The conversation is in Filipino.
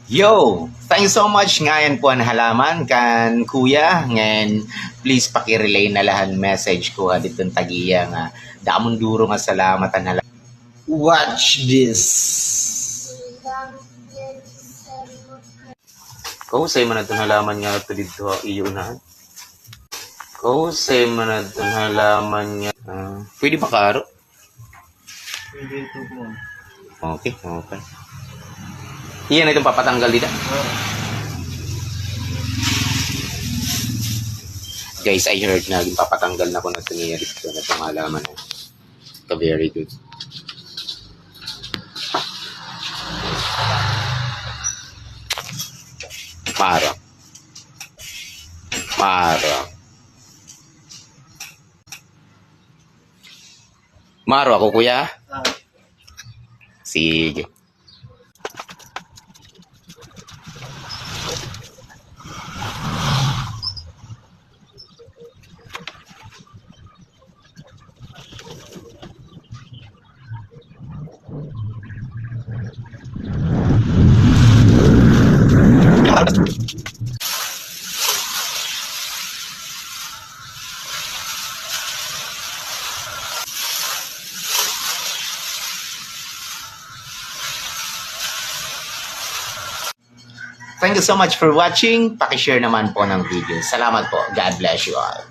Yo! Thank you so much ngayon po ang halaman kan kuya. Ngayon, please pakirelay na lahat message ko dito tagiya nga. Damon duro nga salamat ang halaman. Watch this! Kausay man natin halaman nga ito dito iyo na. Kausay man natin halaman nga. Pwede ba karo? Pwede ito po. Okay. Iyan itong papatanggal dito. Guys, I heard na papatanggal na ko na ito dito na itong halaman. Ito very good. Maro ako kuya. Sige. Thank you so much for watching. Paki-share naman po ng video. Salamat po. God bless you all.